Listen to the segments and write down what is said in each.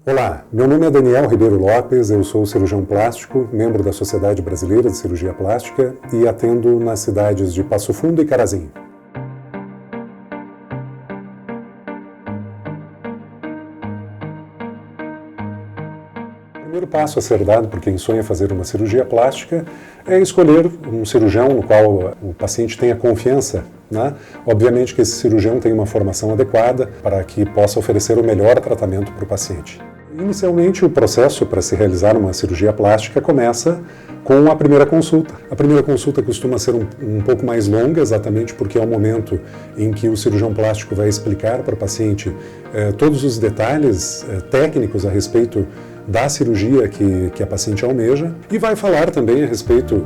Olá, meu nome é Daniel Ribeiro Lopes, eu sou cirurgião plástico, membro da Sociedade Brasileira de Cirurgia Plástica e atendo nas cidades de Passo Fundo e Carazinho. O primeiro passo a ser dado por quem sonha fazer uma cirurgia plástica é escolher um cirurgião no qual o paciente tenha confiança, né? Obviamente que esse cirurgião tenha uma formação adequada para que possa oferecer o melhor tratamento para o paciente. Inicialmente, o processo para se realizar uma cirurgia plástica começa com a primeira consulta. A primeira consulta costuma ser um pouco mais longa, exatamente porque é o momento em que o cirurgião plástico vai explicar para o paciente todos os detalhes técnicos a respeito da cirurgia que a paciente almeja e vai falar também a respeito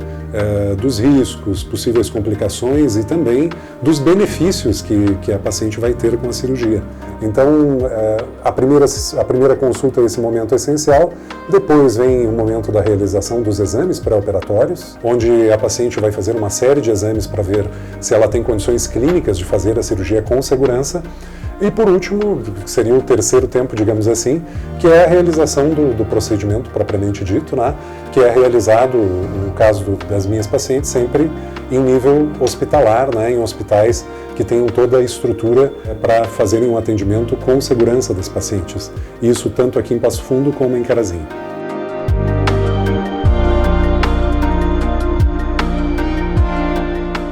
dos riscos, possíveis complicações e também dos benefícios que a paciente vai ter com a cirurgia. Então, a primeira consulta é esse momento essencial, depois vem o momento da realização dos exames pré-operatórios, onde a paciente vai fazer uma série de exames para ver se ela tem condições clínicas de fazer a cirurgia com segurança. E por último, seria o terceiro tempo, digamos assim, que é a realização do procedimento propriamente dito, né? Que é realizado, no caso das minhas pacientes, sempre em nível hospitalar, né? Em hospitais que tenham toda a estrutura para fazerem um atendimento com segurança das pacientes. Isso tanto aqui em Passo Fundo como em Carazinho.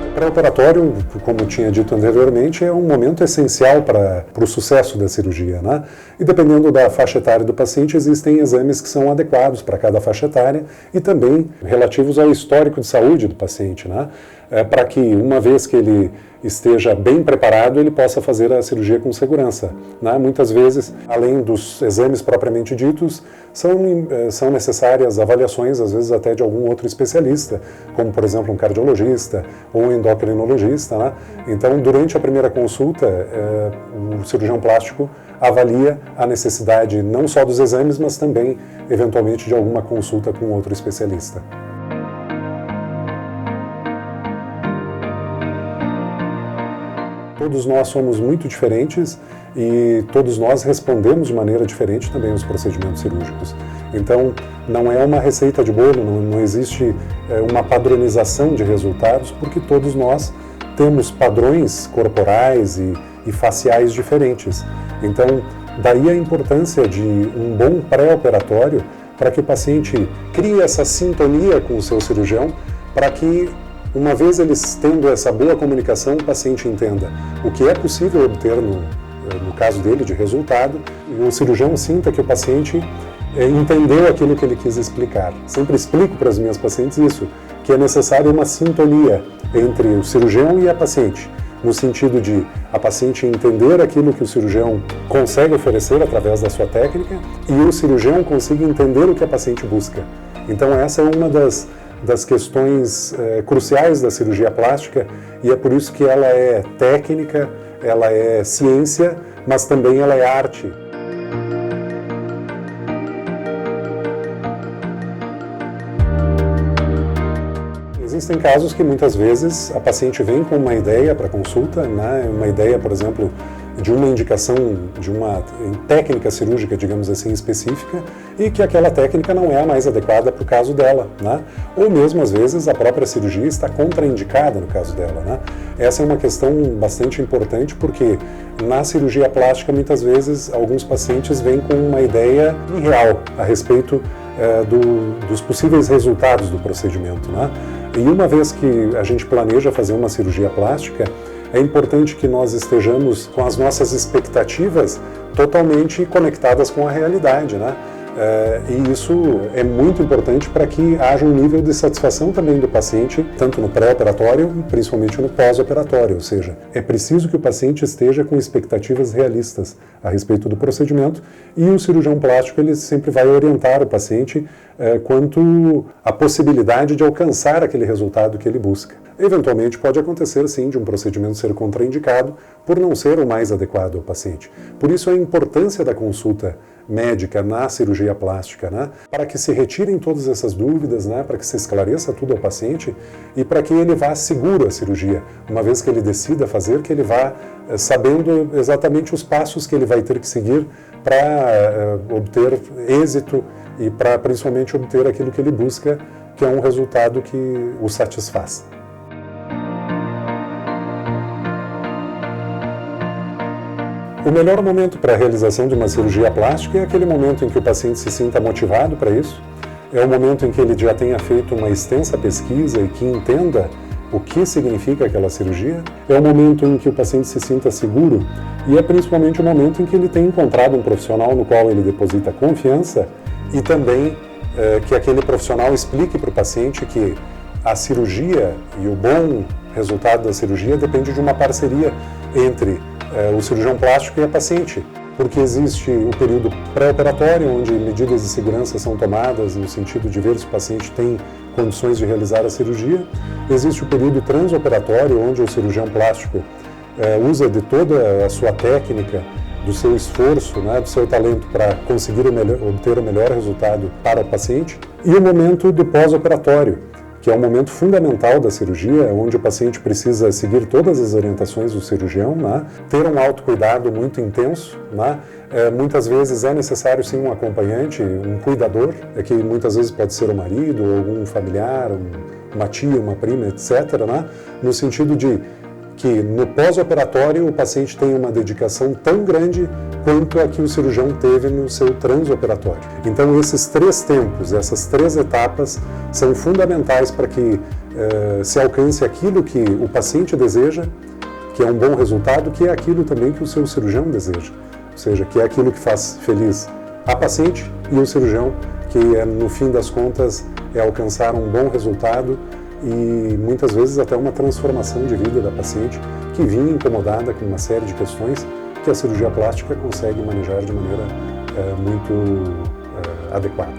O pré-operatório, como tinha dito anteriormente, é um momento essencial para o sucesso da cirurgia, né? E dependendo da faixa etária do paciente, existem exames que são adequados para cada faixa etária e também relativos ao histórico de saúde do paciente, né? Para que, uma vez que ele esteja bem preparado, ele possa fazer a cirurgia com segurança, né? Muitas vezes, além dos exames propriamente ditos, são necessárias avaliações, às vezes até de algum outro especialista, como, por exemplo, um cardiologista ou um endocrinologista, né? Então, durante a primeira consulta, o cirurgião plástico avalia a necessidade não só dos exames, mas também, eventualmente, de alguma consulta com outro especialista. Todos nós somos muito diferentes e todos nós respondemos de maneira diferente também aos procedimentos cirúrgicos. Então, não é uma receita de bolo, não existe uma padronização de resultados, porque todos nós temos padrões corporais e faciais diferentes. Então, daí a importância de um bom pré-operatório para que o paciente crie essa sintonia com o seu cirurgião, para que, uma vez eles tendo essa boa comunicação, o paciente entenda o que é possível obter no caso dele de resultado e o cirurgião sinta que o paciente entendeu aquilo que ele quis explicar. Sempre explico para as minhas pacientes isso, que é necessária uma sintonia entre o cirurgião e a paciente, no sentido de a paciente entender aquilo que o cirurgião consegue oferecer através da sua técnica e o cirurgião consiga entender o que a paciente busca. Então essa é uma das questões cruciais da cirurgia plástica e é por isso que ela é técnica, ela é ciência, mas também ela é arte. Existem casos que muitas vezes a paciente vem com uma ideia para consulta, né? Uma ideia, por exemplo, de uma indicação de uma técnica cirúrgica, digamos assim, específica, e que aquela técnica não é a mais adequada para o caso dela, né? Ou mesmo, às vezes, a própria cirurgia está contraindicada no caso dela, né? Essa é uma questão bastante importante porque na cirurgia plástica, muitas vezes, alguns pacientes vêm com uma ideia irreal a respeito dos possíveis resultados do procedimento, né? E uma vez que a gente planeja fazer uma cirurgia plástica, é importante que nós estejamos com as nossas expectativas totalmente conectadas com a realidade, né? E isso é muito importante para que haja um nível de satisfação também do paciente, tanto no pré-operatório e principalmente no pós-operatório, ou seja, é preciso que o paciente esteja com expectativas realistas a respeito do procedimento e o cirurgião plástico ele sempre vai orientar o paciente quanto à possibilidade de alcançar aquele resultado que ele busca. Eventualmente pode acontecer sim de um procedimento ser contraindicado por não ser o mais adequado ao paciente. Por isso a importância da consulta médica na cirurgia plástica, né? Para que se retirem todas essas dúvidas, né? Para que se esclareça tudo ao paciente e para que ele vá seguro à cirurgia, uma vez que ele decida fazer, que ele vá sabendo exatamente os passos que ele vai ter que seguir para obter êxito e para principalmente obter aquilo que ele busca, que é um resultado que o satisfaz. O melhor momento para a realização de uma cirurgia plástica é aquele momento em que o paciente se sinta motivado para isso, é o momento em que ele já tenha feito uma extensa pesquisa e que entenda o que significa aquela cirurgia, é o momento em que o paciente se sinta seguro e é principalmente o momento em que ele tem encontrado um profissional no qual ele deposita confiança e também que aquele profissional explique para o paciente que a cirurgia e o bom resultado da cirurgia depende de uma parceria entre o cirurgião plástico e a paciente, porque existe o período pré-operatório, onde medidas de segurança são tomadas no sentido de ver se o paciente tem condições de realizar a cirurgia. Existe o período transoperatório, onde o cirurgião plástico usa de toda a sua técnica, do seu esforço, né, do seu talento para conseguir obter o melhor resultado para o paciente. E o momento do pós-operatório, que é um momento fundamental da cirurgia, onde o paciente precisa seguir todas as orientações do cirurgião, né? Ter um autocuidado muito intenso, né? Muitas vezes é necessário sim um acompanhante, um cuidador, que muitas vezes pode ser o marido, ou algum familiar, uma tia, uma prima, etc., né? No sentido de que no pós-operatório o paciente tem uma dedicação tão grande quanto a que o cirurgião teve no seu transoperatório. Então esses três tempos, essas três etapas são fundamentais para que se alcance aquilo que o paciente deseja, que é um bom resultado, que é aquilo também que o seu cirurgião deseja. Ou seja, que é aquilo que faz feliz a paciente e o cirurgião, que no fim das contas é alcançar um bom resultado e muitas vezes até uma transformação de vida da paciente que vinha incomodada com uma série de questões que a cirurgia plástica consegue manejar de maneira muito adequada.